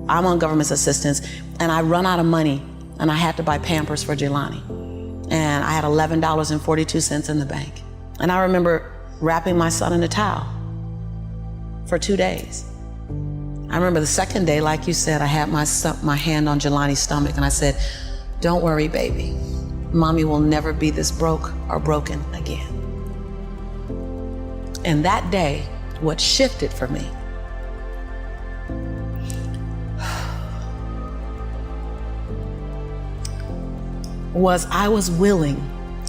I'm on government assistance, and I run out of money, and I had to buy Pampers for Jelani. And I had $11.42 in the bank. And I remember wrapping my son in a towel for 2 days. I remember the second day, like you said, I had my hand on Jelani's stomach, and I said, "Don't worry, baby. Mommy will never be this broke or broken again." And that day, what shifted for me was I was willing,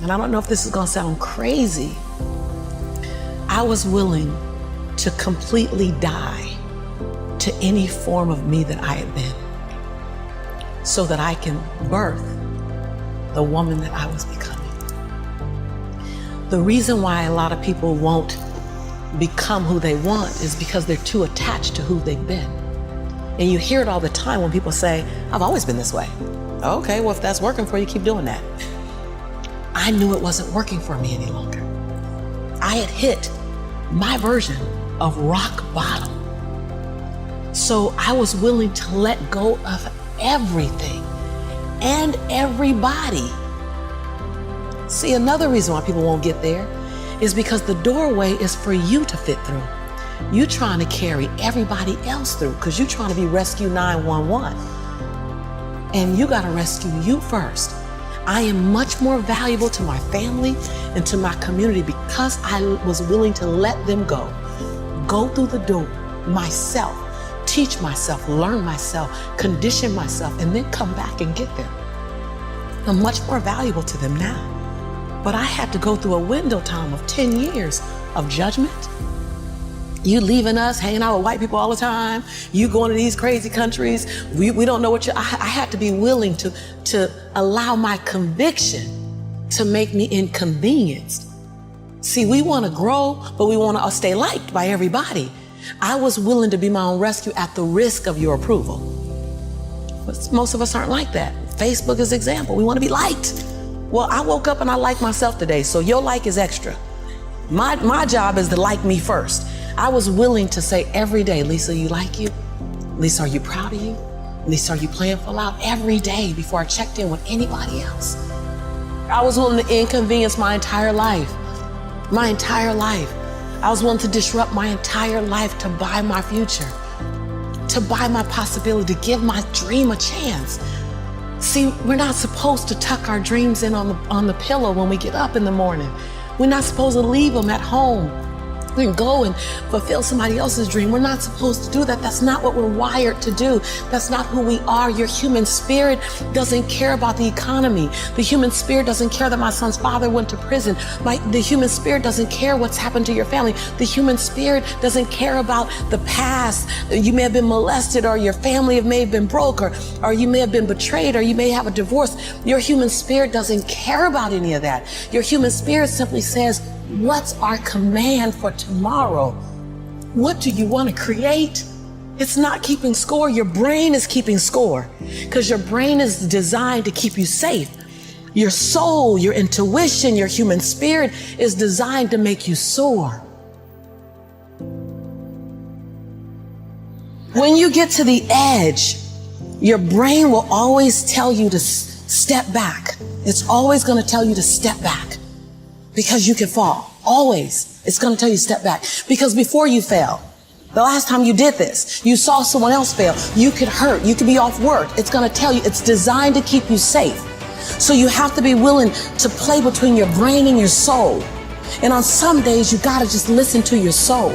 and I don't know if this is gonna sound crazy, I was willing to completely die to any form of me that I had been, so that I can birth the woman that I was becoming. The reason why a lot of people won't become who they want is because they're too attached to who they've been. And you hear it all the time when people say, "I've always been this way." Okay, well, if that's working for you, keep doing that. I knew it wasn't working for me any longer. I had hit my version of rock bottom. So I was willing to let go of everything and everybody. See, another reason why people won't get there is because the doorway is for you to fit through. You're trying to carry everybody else through because you're trying to be Rescue 911. And you got to rescue you first. I am much more valuable to my family and to my community because I was willing to let them go through the door myself, teach myself, learn myself, condition myself, and then come back and get them. I'm much more valuable to them now. But I had to go through a window time of 10 years of judgment. You leaving us, hanging out with white people all the time. You going to these crazy countries. We don't know what I had to be willing to allow my conviction to make me inconvenienced. See, we want to grow, but we want to stay liked by everybody. I was willing to be my own rescue at the risk of your approval. But most of us aren't like that. Facebook is an example. We want to be liked. Well, I woke up and I like myself today, so your like is extra. My job is to like me first. I was willing to say every day, "Lisa, you like you? Lisa, are you proud of you? Lisa, are you playing full out?" Every day before I checked in with anybody else. I was willing to inconvenience my entire life. My entire life. I was willing to disrupt my entire life to buy my future, to buy my possibility, to give my dream a chance. See, we're not supposed to tuck our dreams in on the pillow when we get up in the morning. We're not supposed to leave them at home and go and fulfill somebody else's dream. We're not supposed to do that. That's not what we're wired to do. That's not who we are. Your human spirit doesn't care about the economy. The human spirit doesn't care that my son's father went to prison. The human spirit doesn't care what's happened to your family. The human spirit doesn't care about the past. You may have been molested, or your family may have been broke, or you may have been betrayed, or you may have a divorce. Your human spirit doesn't care about any of that. Your human spirit simply says, "What's our command for tomorrow? What do you want to create?" It's not keeping score. Your brain is keeping score because your brain is designed to keep you safe. Your soul, your intuition, your human spirit is designed to make you soar. When you get to the edge, your brain will always tell you to step back. It's always going to tell you to step back. Because you can fall. Always. It's going to tell you step back. Because before you fell, the last time you did this, you saw someone else fail. You could hurt. You could be off work. It's going to tell you. It's designed to keep you safe. So you have to be willing to play between your brain and your soul. And on some days, you got to just listen to your soul.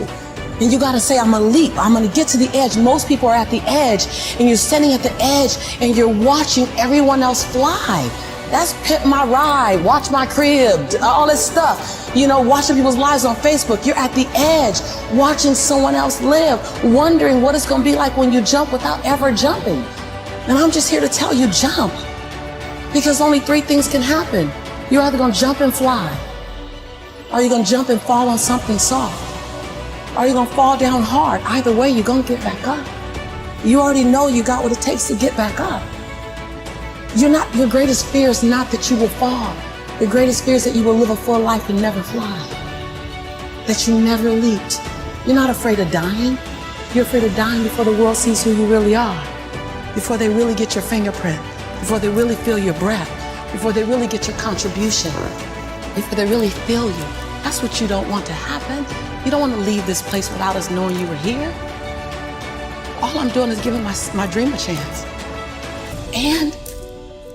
And you got to say, "I'm going to leap. I'm going to get to the edge." Most people are at the edge, and you're standing at the edge, and you're watching everyone else fly. That's Pimp My Ride, Watch My Crib, all this stuff. You know, watching people's lives on Facebook. You're at the edge, watching someone else live, wondering what it's going to be like when you jump without ever jumping. And I'm just here to tell you, jump. Because only 3 things can happen. You're either going to jump and fly, or you're going to jump and fall on something soft, or you're going to fall down hard. Either way, you're going to get back up. You already know you got what it takes to get back up. Your greatest fear is not that you will fall. Your greatest fear is that you will live a full life and never fly. That you never leaped. You're not afraid of dying. You're afraid of dying before the world sees who you really are. before they really get your fingerprint, before they really feel your breath, before they really get your contribution, before they really feel you. That's what you don't want to happen. You don't want to leave this place without us knowing you were here. All I'm doing is giving my dream a chance. And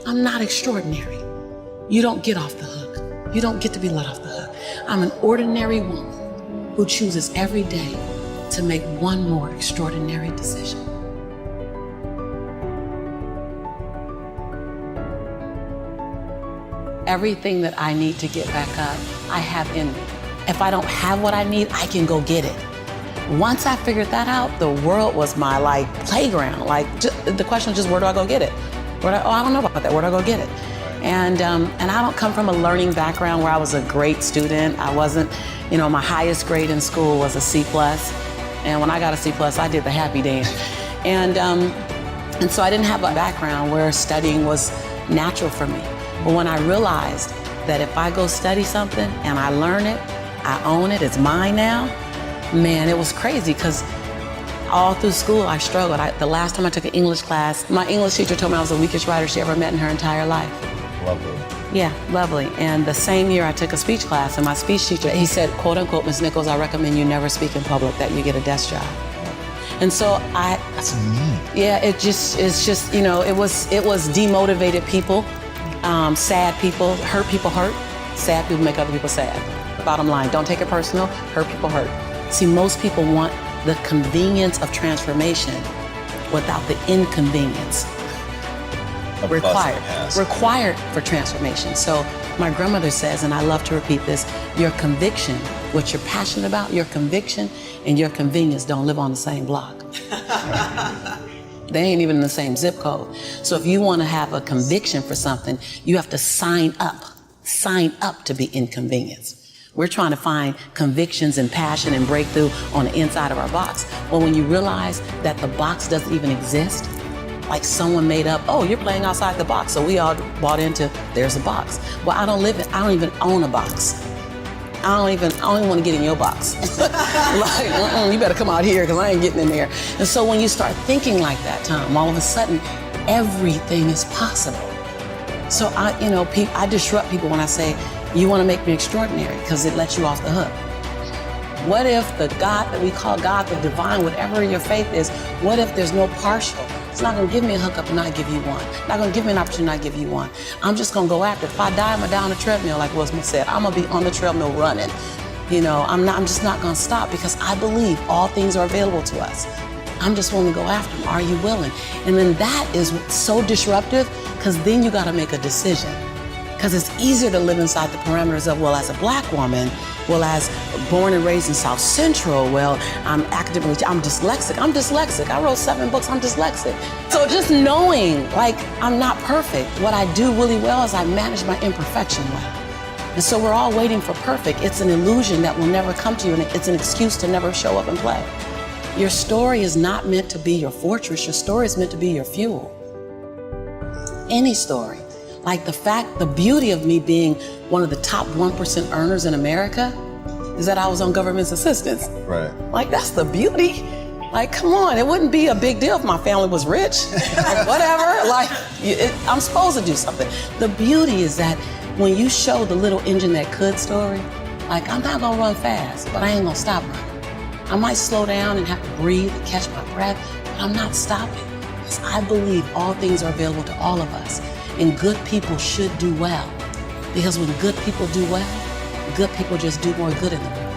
I'm not extraordinary. You don't get off the hook. You don't get to be let off the hook. I'm an ordinary woman who chooses every day to make one more extraordinary decision. Everything that I need to get back up, I have in me. If I don't have what I need, I can go get it. Once I figured that out, the world was my playground. The question is just, where do I go get it? I don't know about that. Where do I go get it? And I don't come from a learning background where I was a great student. I wasn't, my highest grade in school was a C+. And when I got a C+, I did the happy dance. And so I didn't have a background where studying was natural for me. But when I realized that if I go study something and I learn it, I own it, it's mine now, man, it was crazy because all through school I struggled. The last time I took an English class, my English teacher told me I was the weakest writer she ever met in her entire life. Lovely. Yeah, lovely. And the same year I took a speech class, and my speech teacher, he said, quote unquote, Ms. Nichols, I recommend you never speak in public, that you get a desk job. And so That's neat. Yeah, it's just, it was demotivated people, sad people hurt, sad people make other people sad. Bottom line, don't take it personal, hurt people hurt. See, most people want the convenience of transformation without the inconvenience required for transformation. So my grandmother says, and I love to repeat this, your conviction, what you're passionate about, your conviction and your convenience don't live on the same block. They ain't even in the same zip code. So if you want to have a conviction for something, you have to sign up to be inconvenienced. We're trying to find convictions and passion and breakthrough on the inside of our box. Well, when you realize that the box doesn't even exist, like someone made up, oh, you're playing outside the box. So we all bought into, there's a box. Well, I don't even own a box. I don't even want to get in your box. You better come out here because I ain't getting in there. And so when you start thinking like that, Tom, all of a sudden, everything is possible. So I disrupt people when I say, you want to make me extraordinary because it lets you off the hook. What if the God that we call God, the divine, whatever your faith is, what if there's no partial? It's not going to give me a hookup and not give you one. Not going to give me an opportunity and not give you one. I'm just going to go after it. If I die, I'm going to die on the treadmill, like Will Smith said. I'm going to be on the treadmill running. I'm just not going to stop because I believe all things are available to us. I'm just willing to go after them. Are you willing? And then that is so disruptive because then you got to make a decision. Because it's easier to live inside the parameters of, well, as a black woman, well, as born and raised in South Central, I'm dyslexic. I wrote 7 books, I'm dyslexic. So just knowing, I'm not perfect. What I do really well is I manage my imperfection well. And so we're all waiting for perfect. It's an illusion that will never come to you, and it's an excuse to never show up and play. Your story is not meant to be your fortress. Your story is meant to be your fuel. Any story. The beauty of me being one of the top 1% earners in America is that I was on government's assistance. Right. That's the beauty. Come on, it wouldn't be a big deal if my family was rich or whatever. I'm supposed to do something. The beauty is that when you show the little engine that could story, I'm not gonna run fast, but I ain't gonna stop running. I might slow down and have to breathe and catch my breath, but I'm not stopping because I believe all things are available to all of us. And good people should do well. Because when good people do well, good people just do more good in the world.